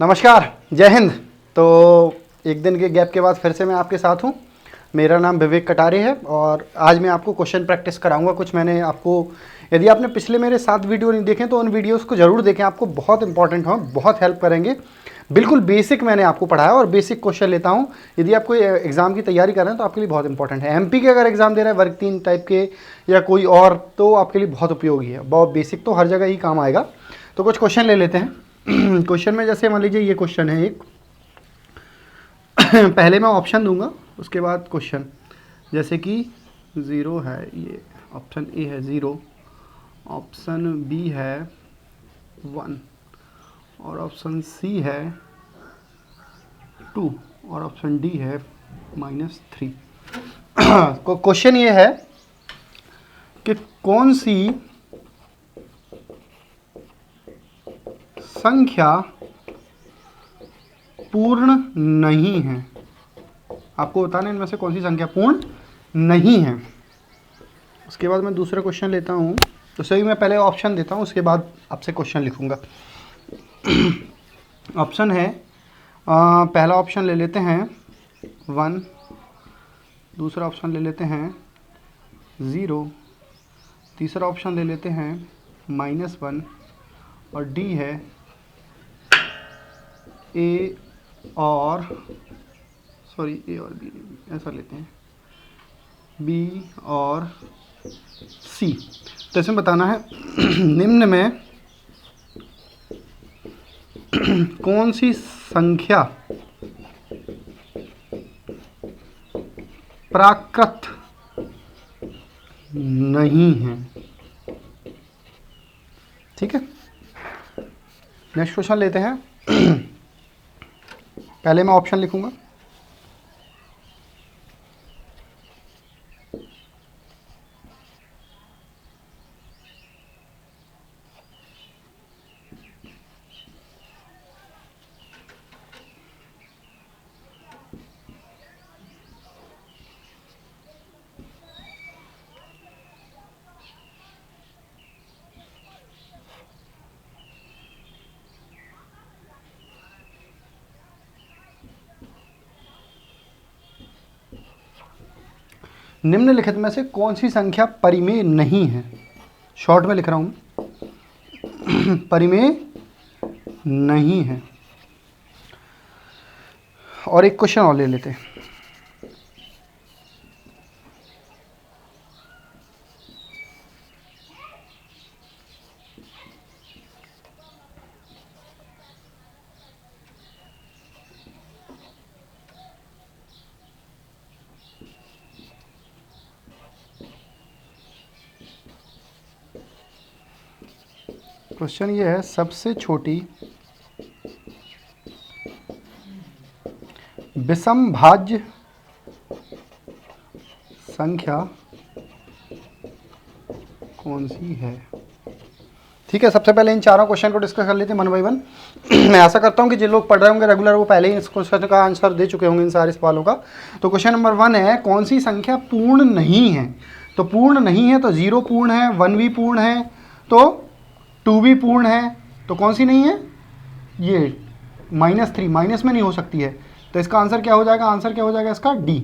नमस्कार, जय हिंद। तो एक दिन के गैप के बाद फिर से मैं आपके साथ हूँ। मेरा नाम विवेक कटारे है और आज मैं आपको क्वेश्चन प्रैक्टिस कराऊंगा। कुछ मैंने आपको, यदि आपने पिछले मेरे 7 वीडियो नहीं देखे तो उन वीडियोस को ज़रूर देखें, आपको बहुत इंपॉर्टेंट हो, बहुत हेल्प करेंगे। बिल्कुल बेसिक मैंने आपको पढ़ाया और बेसिक क्वेश्चन लेता हूँ। यदि आप कोई एग्ज़ाम की तैयारी कर रहे हैं तो आपके लिए बहुत इंपॉर्टेंट है। एमपी के अगर एग्ज़ाम दे रहा है वर्ग 3 टाइप के या कोई और, तो आपके लिए बहुत उपयोगी है। बहुत बेसिक तो हर जगह ही काम आएगा। तो कुछ क्वेश्चन ले लेते हैं। क्वेश्चन में जैसे मान लीजिए ये क्वेश्चन है एक। पहले मैं ऑप्शन दूंगा, उसके बाद क्वेश्चन। जैसे कि 0 है, ये ऑप्शन ए है 0, ऑप्शन बी है 1 और ऑप्शन सी है 2 और ऑप्शन डी है -3। क्वेश्चन ये है कि कौन सी संख्या पूर्ण नहीं है। आपको बताना है इनमें से कौन सी संख्या पूर्ण नहीं है। उसके बाद मैं दूसरा क्वेश्चन लेता हूँ। तो सही, मैं पहले ऑप्शन देता हूँ, उसके बाद आपसे क्वेश्चन लिखूंगा। ऑप्शन है, पहला ऑप्शन ले लेते हैं 1, दूसरा ऑप्शन ले लेते हैं 0, तीसरा ऑप्शन ले लेते हैं -1 और डी है ए और ए और बी, ऐसा लेते हैं बी और सी। तो इसमें बताना है निम्न में कौन सी संख्या प्राकृत नहीं है। ठीक है, नेक्स्ट क्वेश्चन लेते हैं। पहले मैं ऑप्शन लिखूंगा। निम्नलिखित में से कौन सी संख्या परिमेय नहीं है। शॉर्ट में लिख रहा हूं, परिमेय नहीं है। और एक क्वेश्चन और ले लेते हैं। क्वेश्चन ये है, सबसे छोटी विषम भाज्य संख्या कौन सी है। ठीक है, सबसे पहले इन चारों क्वेश्चन को डिस्कस कर लेते हैं 1 बाय 1। मैं आशा करता हूं कि जिन लोग पढ़ रहे होंगे रेगुलर, वो पहले ही इस क्वेश्चन का आंसर दे चुके होंगे इन सारे सवालों का। तो क्वेश्चन नंबर 1 है, कौन सी संख्या पूर्ण नहीं है। तो पूर्ण नहीं है तो 0 पूर्ण है, 1 भी पूर्ण है, तो 2 भी पूर्ण है। तो कौन सी नहीं है, ये -3 माइनस में नहीं हो सकती है। तो इसका आंसर क्या हो जाएगा, आंसर क्या हो जाएगा इसका डी।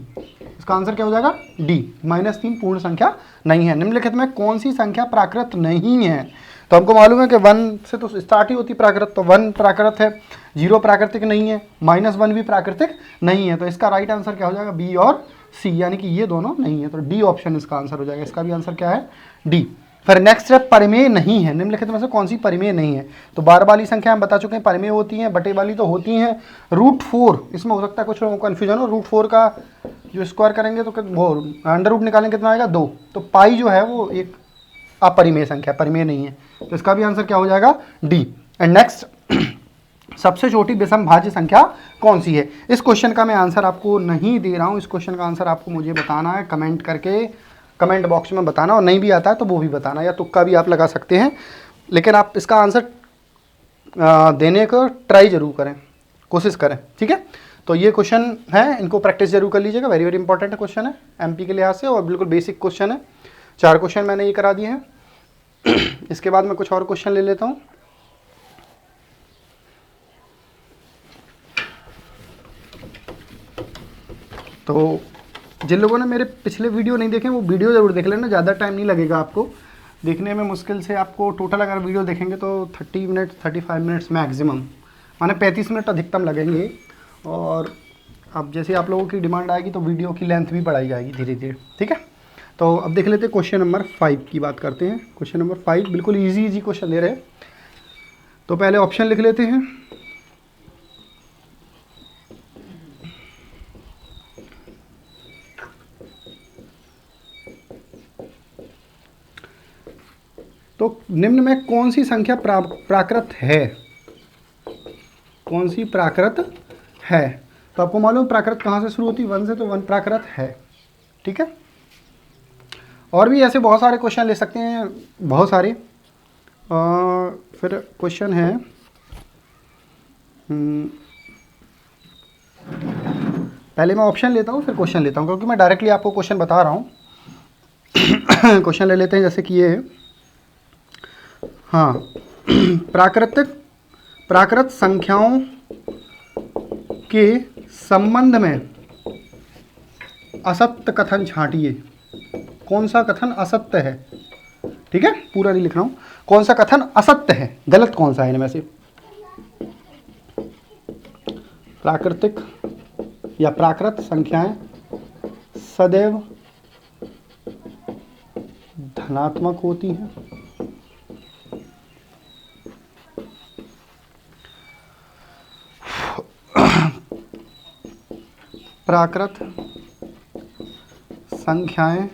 इसका आंसर क्या हो जाएगा डी, -3 पूर्ण संख्या नहीं है। निम्नलिखित में कौन सी संख्या प्राकृत नहीं है। तो हमको मालूम है कि 1 से तो स्टार्ट ही होती प्राकृत, तो 1 प्राकृत है, 0 प्राकृतिक नहीं है, -1 भी प्राकृतिक नहीं है। तो इसका राइट आंसर क्या हो जाएगा, बी और सी, यानी कि ये दोनों नहीं है। तो डी ऑप्शन इसका आंसर हो जाएगा। इसका भी आंसर क्या है, डी। फिर नेक्स्ट है, परिमेय नहीं है। निम्नलिखित में से कौन सी परिमेय नहीं है। तो बार वाली संख्या हम बता चुके हैं परिमेय होती हैं, बटे वाली तो होती हैं। √4, इसमें हो सकता है कुछ लोगों को कन्फ्यूजन हो। √4 का जो स्क्वायर करेंगे तो वो अंडर रूट निकालेंगे कितना आएगा, 2। तो पाई जो है वो एक अपरिमेय संख्या, परिमेय नहीं है। तो इसका भी आंसर क्या हो जाएगा, डी। एंड नेक्स्ट, सबसे छोटी विषम भाज्य संख्या कौन सी है। इस क्वेश्चन का मैं आंसर आपको नहीं दे रहा हूं। इस क्वेश्चन का आंसर आपको मुझे बताना है, कमेंट करके कमेंट बॉक्स में बताना, और नहीं भी आता है तो वो भी बताना, या तुक्का भी आप लगा सकते हैं। लेकिन आप इसका आंसर देने को ट्राई जरूर करें, कोशिश करें। ठीक है, तो ये क्वेश्चन है, इनको प्रैक्टिस जरूर कर लीजिएगा। वेरी वेरी इंपॉर्टेंट क्वेश्चन है एमपी के लिहाज से, और बिल्कुल बेसिक क्वेश्चन है। 4 क्वेश्चन मैंने ये करा दिए हैं। इसके बाद मैं कुछ और क्वेश्चन ले लेता हूँ। तो जिन लोगों ने मेरे पिछले वीडियो नहीं देखे वो वीडियो ज़रूर देख लेना, ज़्यादा टाइम नहीं लगेगा आपको देखने में। मुश्किल से आपको टोटल अगर वीडियो देखेंगे तो 30 मिनट 35 मिनट्स मैक्सिमम, माने 35 मिनट अधिकतम लगेंगे। और अब जैसे आप लोगों की डिमांड आएगी तो वीडियो की लेंथ भी बढ़ाई जाएगी धीरे धीरे, ठीक है। तो अब देख लेते हैं क्वेश्चन नंबर 5 की बात करते हैं। क्वेश्चन नंबर 5 बिल्कुल इजी क्वेश्चन दे रहे हैं। तो पहले ऑप्शन लिख लेते हैं। तो निम्न में कौन सी संख्या प्राकृत है, कौन सी प्राकृत है। तो आपको मालूम प्राकृत कहाँ से शुरू होती है, 1 से, तो 1 प्राकृत है, ठीक है। और भी ऐसे बहुत सारे क्वेश्चन ले सकते हैं, बहुत सारे। फिर क्वेश्चन है पहले मैं ऑप्शन लेता हूँ फिर क्वेश्चन लेता हूँ, क्योंकि मैं डायरेक्टली आपको क्वेश्चन बता रहा हूँ। क्वेश्चन ले लेते हैं, जैसे कि ये है, हाँ, प्राकृत संख्याओं के संबंध में असत्य कथन छांटिए। कौन सा कथन असत्य है, ठीक है, पूरा नहीं लिख रहा हूं। कौन सा कथन असत्य है, गलत कौन सा है इनमें से। प्राकृतिक या प्राकृत संख्याएं सदैव धनात्मक होती हैं। प्राकृत संख्याएं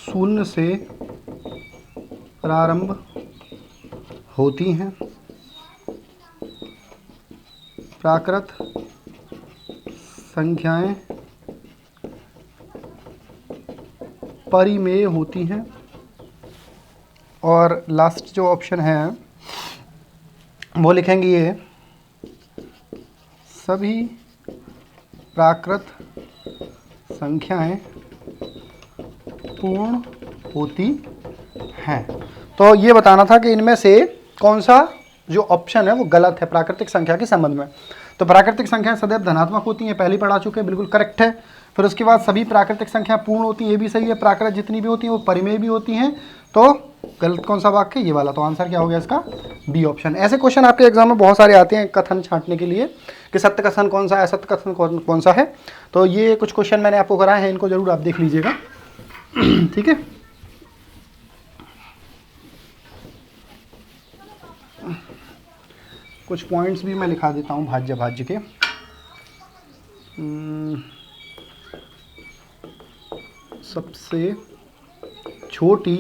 0 से प्रारंभ होती हैं। प्राकृत संख्याएं परिमेय होती हैं। और लास्ट जो ऑप्शन है वो लिखेंगे ये, सभी प्राकृत संख्याएं पूर्ण होती हैं। तो ये बताना था कि इनमें से कौन सा जो ऑप्शन है वो गलत है प्राकृतिक संख्या के संबंध में। तो प्राकृतिक संख्याएं सदैव धनात्मक होती हैं, पहले पढ़ा चुके हैं, बिल्कुल करेक्ट है। फिर उसके बाद सभी प्राकृतिक संख्या पूर्ण होती हैं, ये भी सही है। प्राकृत जितनी भी होती हैं वो परिमेय भी होती हैं। तो गलत कौन सा वाक्य, ये वाला। तो आंसर क्या हो गया इसका, बी ऑप्शन। ऐसे क्वेश्चन आपके एग्जाम में बहुत सारे आते हैं कथन छांटने के लिए कि सत्य कथन कौन सा है, असत्य कथन कौन सा है। तो ये कुछ क्वेश्चन मैंने आपको कराए हैं, इनको जरूर आप देख लीजिएगा, ठीक है। कुछ पॉइंट्स भी मैं लिखा देता हूँ भाज्य भाज्य के। सबसे छोटी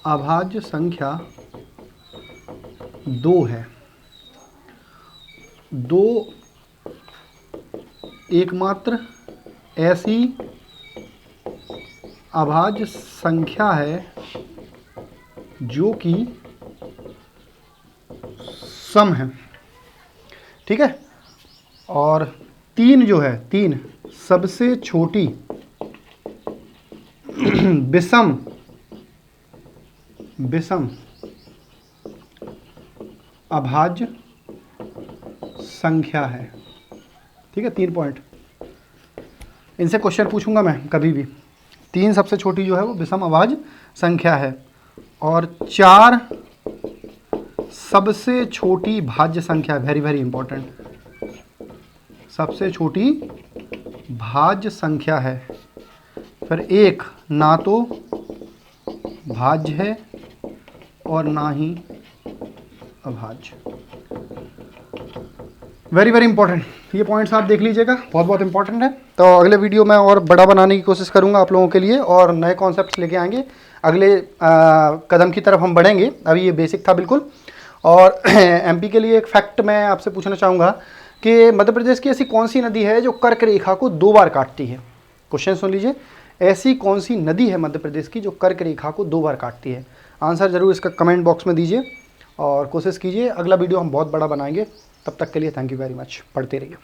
अभाज्य संख्या 2 है। 2 एकमात्र ऐसी अभाज्य संख्या है जो कि सम है, ठीक है। और 3 जो है, 3 सबसे छोटी विषम अभाज्य संख्या है, ठीक है। 3 पॉइंट इनसे क्वेश्चन पूछूंगा मैं कभी भी। 3 सबसे छोटी जो है वो विषम अभाज्य संख्या है, और 4 सबसे छोटी भाज्य संख्या, वेरी वेरी इंपॉर्टेंट, सबसे छोटी भाज्य संख्या है। फिर 1 ना तो भाज्य है और ना ही अभाज्य। वेरी वेरी इंपॉर्टेंट, ये पॉइंट्स आप देख लीजिएगा, बहुत बहुत इंपॉर्टेंट है। तो अगले वीडियो में और बड़ा बनाने की कोशिश करूंगा आप लोगों के लिए, और नए कॉन्सेप्ट्स लेके आएंगे। अगले कदम की तरफ हम बढ़ेंगे। अभी ये बेसिक था बिल्कुल। और एमपी के लिए एक फैक्ट मैं आपसे पूछना चाहूँगा कि मध्य प्रदेश की ऐसी कौन सी नदी है जो कर्क रेखा को 2 बार काटती है। क्वेश्चन सुन लीजिए, ऐसी कौन सी नदी है मध्य प्रदेश की जो कर्क रेखा को 2 बार काटती है। आंसर जरूर इसका कमेंट बॉक्स में दीजिए और कोशिश कीजिए। अगला वीडियो हम बहुत बड़ा बनाएंगे। तब तक के लिए थैंक यू वेरी मच। पढ़ते रहिए।